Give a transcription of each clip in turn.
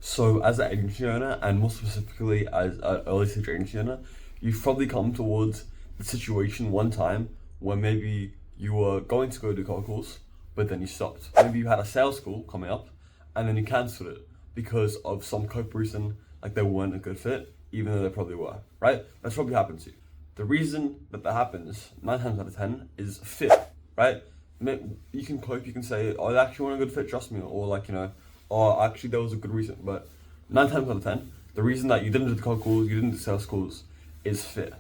So, as an agency owner, and more specifically as an early stage agency owner, you've probably come towards the situation one time where maybe you were going to go do cold calls, but then you stopped. Maybe you had a sales call coming up, and then you cancelled it because of some cope reason, like they weren't a good fit, even though they probably were, right? That's probably happened to you. The reason that happens, 9 times out of 10, is fit, right? You can cope, you can say, oh, they actually weren't a good fit, trust me, or like, oh, actually there was a good reason, but 9 times out of 10, the reason that you didn't do the cold calls, you didn't do sales calls, is fit,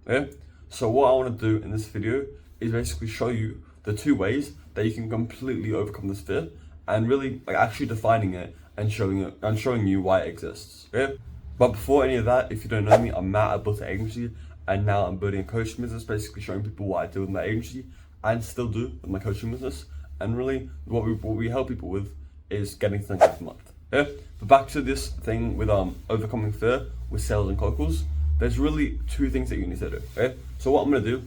okay? So what I want to do in this video is basically show you the 2 ways that you can completely overcome this fear, and really like actually defining it and showing you why it exists, okay? But before any of that, if you don't know me, I'm Matt. I built an agency, and now I'm building a coaching business, basically showing people what I do with my agency and still do with my coaching business. And really, what we help people with is getting to the next month. Okay? But back to this thing with overcoming fear with sales and cold calls. There's really 2 things that you need to do. Okay? So what I'm gonna do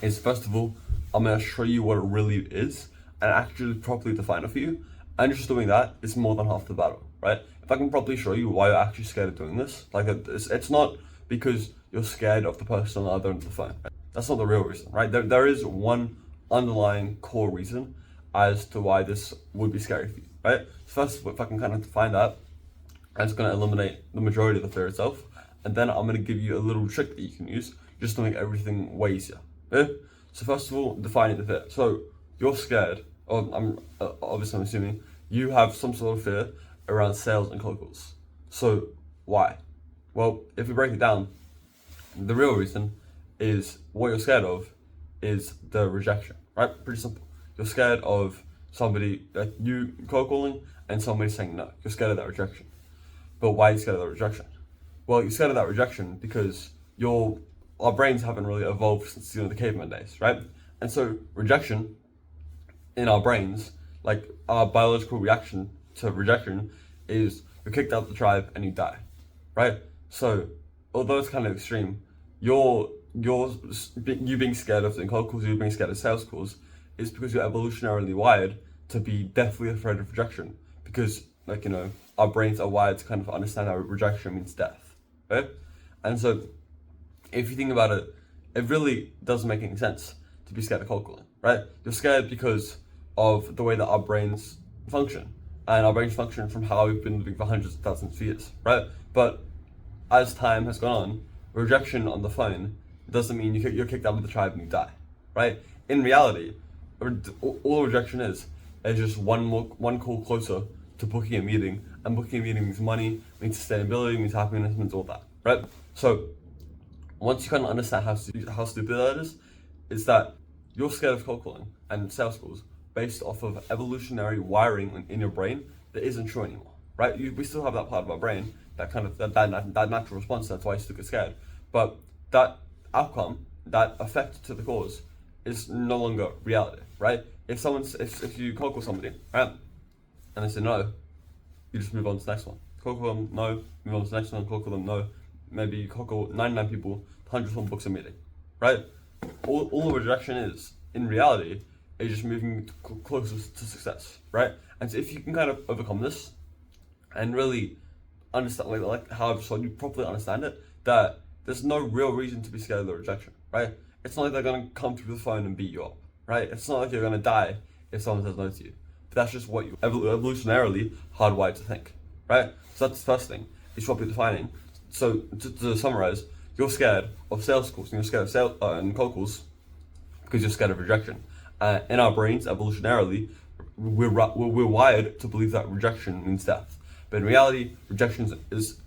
is, first of all, I'm gonna show you what it really is and actually properly define it for you. And just doing that is more than half the battle, right? If I can properly show you why you're actually scared of doing this, like it's not because you're scared of the person on the other end of the phone. Right? That's not the real reason, right? There is one underlying core reason as to why this would be scary for you, right? So first, if I can kind of define that, I'm just going to eliminate the majority of the fear itself, and then I'm going to give you a little trick that you can use just to make everything way easier. Okay? So first of all, defining the fear. So you're scared, or I'm assuming you have some sort of fear around sales and cold calls. So why? Well, if we break it down, the real reason is what you're scared of is the rejection, right? Pretty simple. You're scared of somebody, like you cold calling and somebody saying no. You're scared of that rejection. But why are you scared of that rejection? Well, you're scared of that rejection because our brains haven't really evolved since the caveman days, right? And so rejection in our brains, like our biological reaction to rejection, is you're kicked out of the tribe and you die, right? So although it's kind of extreme, you being scared of doing cold calls, you being scared of sales calls, is because you're evolutionarily wired to be deathly afraid of rejection. Because our brains are wired to kind of understand that rejection means death, right? And so if you think about it, it really doesn't make any sense to be scared of cold calling, right? You're scared because of the way that our brains function. And our brains function from how we've been living for hundreds of thousands of years, right? But as time has gone on, rejection on the phone doesn't mean you're kicked out of the tribe and you die, right? In reality, all rejection is just one call closer to booking a meeting, and booking a meeting means money, means sustainability, means happiness, means all that, right? So once you kind of understand how stupid that is that you're scared of cold calling and sales calls based off of evolutionary wiring in your brain that isn't true anymore, right? We still have that part of our brain, that kind of that natural response. That's why you still get scared. But that outcome, that effect to the cause, is no longer reality, right? If you cold call somebody, right, and they say no, you just move on to the next one. Cold call them, no, move on to the next one. Cold call them, no. Maybe you cold call 99 people, 100 books a meeting, right? All rejection is, in reality, is just moving closer to success, right? And so if you can kind of overcome this and really understand, like how I've shown you, properly understand it, that there's no real reason to be scared of the rejection, right? It's not like they're gonna come through the phone and beat you up, right? It's not like you're gonna die if someone says no to you. But that's just what you evolutionarily hardwired to think, right? So that's the first thing, is properly defining. So to summarize, you're scared of sales calls, and you're scared of sales and cold calls because you're scared of rejection. In our brains, evolutionarily, we're wired to believe that rejection means death. But in reality, rejection is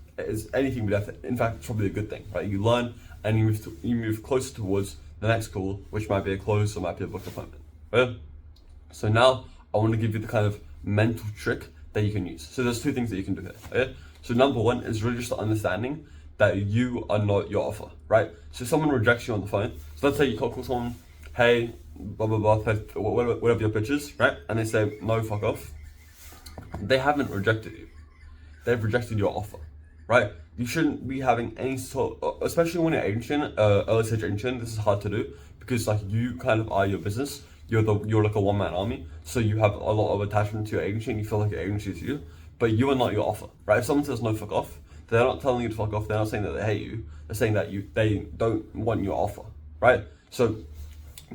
anything but death. In fact, it's probably a good thing, right? You learn and you move closer towards the next call, which might be a close or might be a book appointment, right? So now I want to give you the kind of mental trick that you can use. So there's 2 things that you can do here, okay? So number 1 is really just the understanding that you are not your offer, right? So if someone rejects you on the phone, so let's say you call someone, hey, blah, blah, blah, whatever your pitch is, right? And they say, no, fuck off. They haven't rejected you. They've rejected your offer, right? You shouldn't be having any sort, especially when you're agency, early stage agency, this is hard to do because like you kind of are your business. You're like a one-man army. So you have a lot of attachment to your agency and you feel like your agency is you. but you are not your offer, right? If someone says no, fuck off, they're not telling you to fuck off. They're not saying that they hate you. They're saying that they don't want your offer, right? So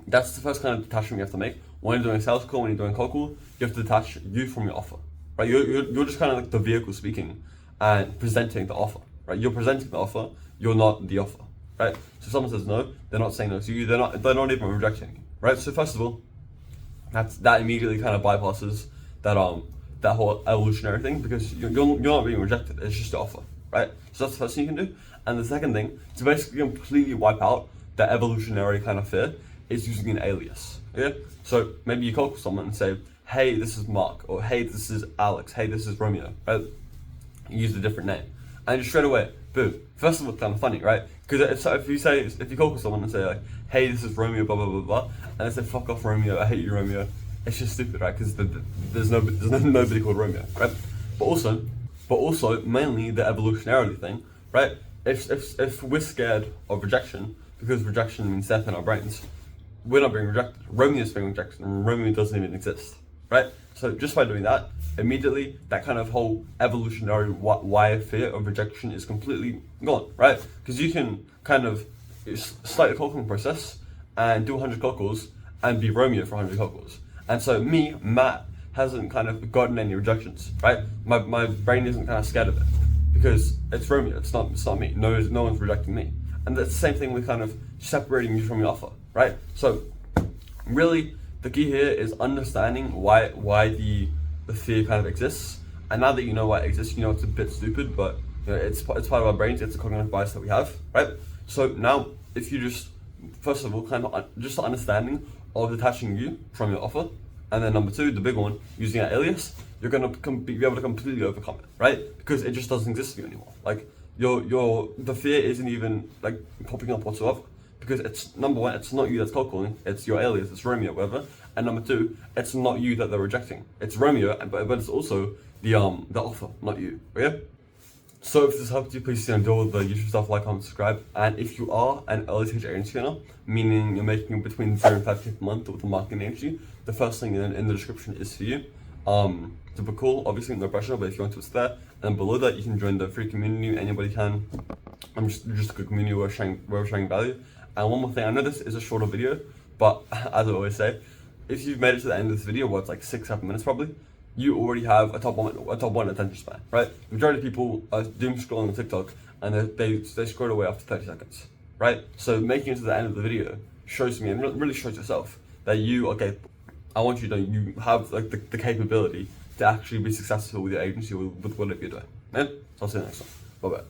that's the first kind of detachment you have to make. When you're doing a sales call, when you're doing a cold call, you have to detach you from your offer, right? You're just kind of like the vehicle speaking and presenting the offer, right? You're presenting the offer, you're not the offer, right? So if someone says no, they're not saying no to you, they're not even rejecting you, right? So first of all, that immediately kind of bypasses that whole evolutionary thing, because you're not being rejected, it's just the offer, right? So that's the first thing you can do. And the second thing, to basically completely wipe out that evolutionary kind of fear, is using an alias, okay? So maybe you call someone and say, hey, this is Mark, or hey, this is Alex, hey, this is Romeo, right? You use a different name. And just straight away, boom. First of all, it's kind of funny, right? Because if you call someone and say like, hey, this is Romeo, blah, blah, blah, blah, and they say, fuck off Romeo, I hate you Romeo, it's just stupid, right? Because there's nobody called Romeo, right? But also mainly the evolutionary thing, right? If we're scared of rejection, because rejection means death in our brains, we're not being rejected. Romeo's being rejected, and Romeo doesn't even exist, right? So just by doing that, immediately that kind of whole evolutionary wire fear of rejection is completely gone, right? Because you can kind of start the cold calling process and do 100 cold calls and be Romeo for 100 cold calls. And so me, Matt, hasn't kind of gotten any rejections, right? My brain isn't kind of scared of it because it's Romeo, it's not me. No one's rejecting me. And that's the same thing with kind of separating you from your offer, right? So really the key here is understanding why the fear kind of exists. And now that you know why it exists, you know it's a bit stupid, but you know, it's part of our brains, it's a cognitive bias that we have, right? So now if you just, first of all, kind of just understanding of detaching you from your offer, and then number two, the big one, using an alias, you're gonna be able to completely overcome it, right? Because it just doesn't exist for you anymore. Like the fear isn't even like popping up whatsoever, because it's, number one, it's not you that's cold calling, it's your alias, it's Romeo, whatever. And number two, it's not you that they're rejecting, it's Romeo, but it's also the offer, not you. Okay? So if this helped you, please deal with the usual stuff, like, comment, subscribe. And if you are an early stage agency owner, meaning you're making between 0 and 5K per month with a marketing agency, the first thing in the description is for you. To book call, obviously no pressure, but if you want to, it's there. And below that, you can join the free community. Anybody can. I'm just a good community where we're sharing value. And one more thing, I know this is a shorter video, but as I always say, if you've made it to the end of this video, where it's like 6-7 minutes probably, you already have a top one attention span, right? The majority of people are doom scrolling on TikTok and they scroll away after 30 seconds, right? So making it to the end of the video shows me, and really shows yourself, that you are capable. I want you to know you have like the capability to actually be successful with your agency, with whatever you're doing. Yeah? So I'll see you next time. Bye bye.